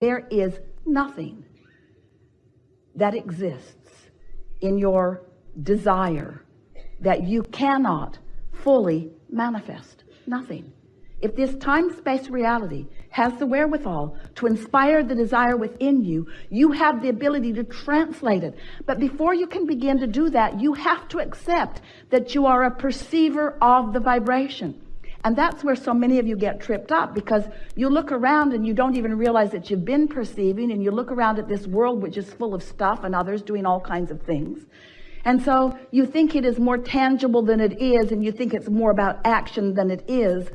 There is nothing that exists in your desire that you cannot fully manifest. Nothing. If this time-space reality has the wherewithal to inspire the desire within you, you have the ability to translate it. But before you can begin to do that, you have to accept that you are a perceiver of the vibration. And that's where so many of you get tripped up, because you look around and you don't even realize that you've been perceiving, and you look around at this world which is full of stuff and others doing all kinds of things. And so you think it is more tangible than it is, and you think it's more about action than it is.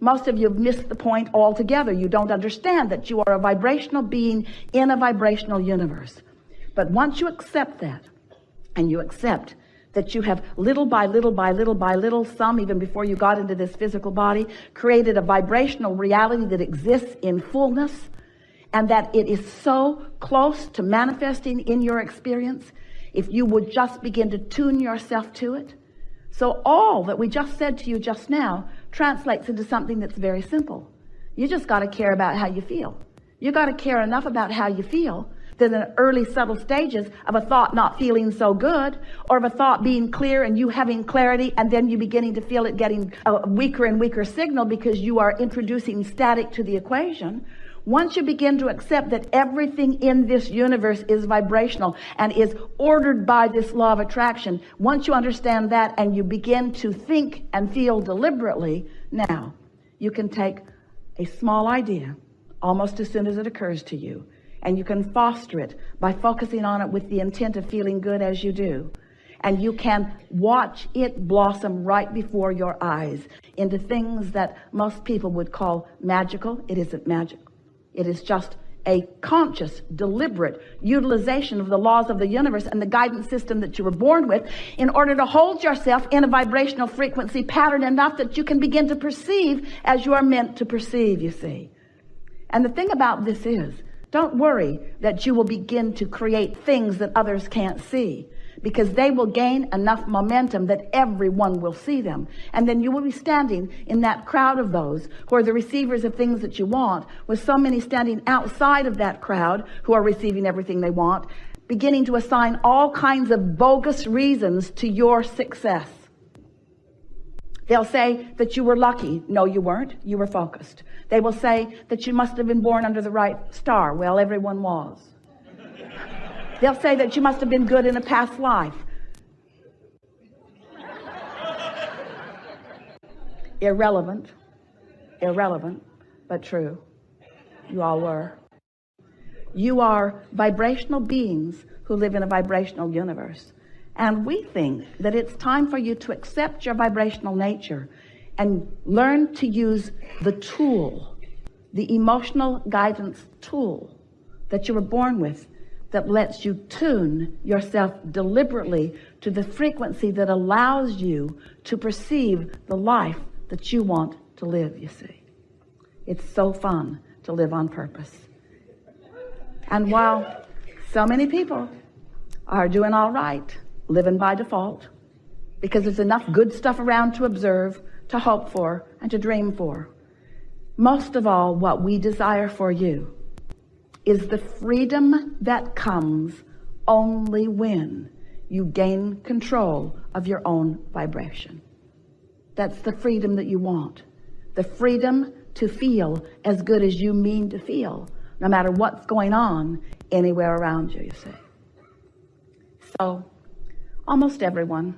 Most of you have missed the point altogether. You don't understand that you are a vibrational being in a vibrational universe. But once you accept that, and you accept that you have little by little by little by little, some even before you got into this physical body, created a vibrational reality that exists in fullness, and that it is so close to manifesting in your experience, if you would just begin to tune yourself to it. So all that we just said to you just now translates into something that's very simple. You just got to care about how you feel. You got to care enough about how you feel that in the early subtle stages of a thought not feeling so good, or of a thought being clear and you having clarity, and then you beginning to feel it getting a weaker and weaker signal because you are introducing static to the equation. Once you begin to accept that everything in this universe is vibrational and is ordered by this law of attraction, once you understand that and you begin to think and feel deliberately, now you can take a small idea almost as soon as it occurs to you, and you can foster it by focusing on it with the intent of feeling good as you do. And you can watch it blossom right before your eyes into things that most people would call magical. It isn't magical. It is just a conscious, deliberate utilization of the laws of the universe and the guidance system that you were born with in order to hold yourself in a vibrational frequency pattern enough that you can begin to perceive as you are meant to perceive, you see. And the thing about this is, don't worry that you will begin to create things that others can't see, because they will gain enough momentum that everyone will see them. And then you will be standing in that crowd of those who are the receivers of things that you want, with so many standing outside of that crowd who are receiving everything they want, beginning to assign all kinds of bogus reasons to your success. They'll say that you were lucky. No, you weren't. You were focused. They will say that you must have been born under the right star. Well, everyone was. They'll say that you must have been good in a past life. Irrelevant, but true. You all were. You are vibrational beings who live in a vibrational universe. And we think that it's time for you to accept your vibrational nature and learn to use the tool, the emotional guidance tool that you were born with, that lets you tune yourself deliberately to the frequency that allows you to perceive the life that you want to live, you see. It's so fun to live on purpose. And while so many people are doing all right, living by default, because there's enough good stuff around to observe, to hope for, and to dream for, most of all, what we desire for you is the freedom that comes only when you gain control of your own vibration. That's the freedom that you want. The freedom to feel as good as you mean to feel, no matter what's going on anywhere around you, you see. So, almost everyone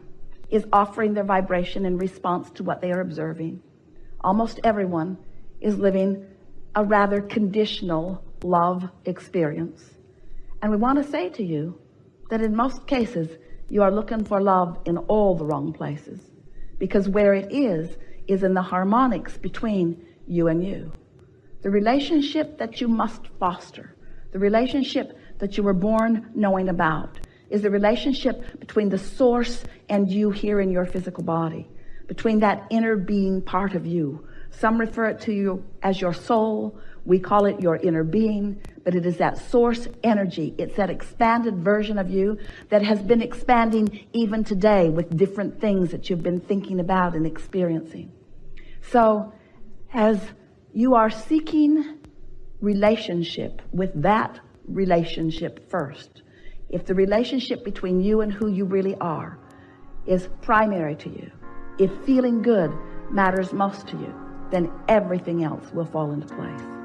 is offering their vibration in response to what they are observing. Almost everyone is living a rather conditional love experience. And we want to say to you that in most cases, you are looking for love in all the wrong places, because where it is in the harmonics between you and you. The relationship that you must foster, the relationship that you were born knowing about, is the relationship between the source and you here in your physical body, between that inner being part of you. Some refer it to you as your soul. We call it your inner being, but it is that source energy. It's that expanded version of you that has been expanding even today with different things that you've been thinking about and experiencing. So as you are seeking relationship with that relationship first, if the relationship between you and who you really are is primary to you, if feeling good matters most to you, then everything else will fall into place.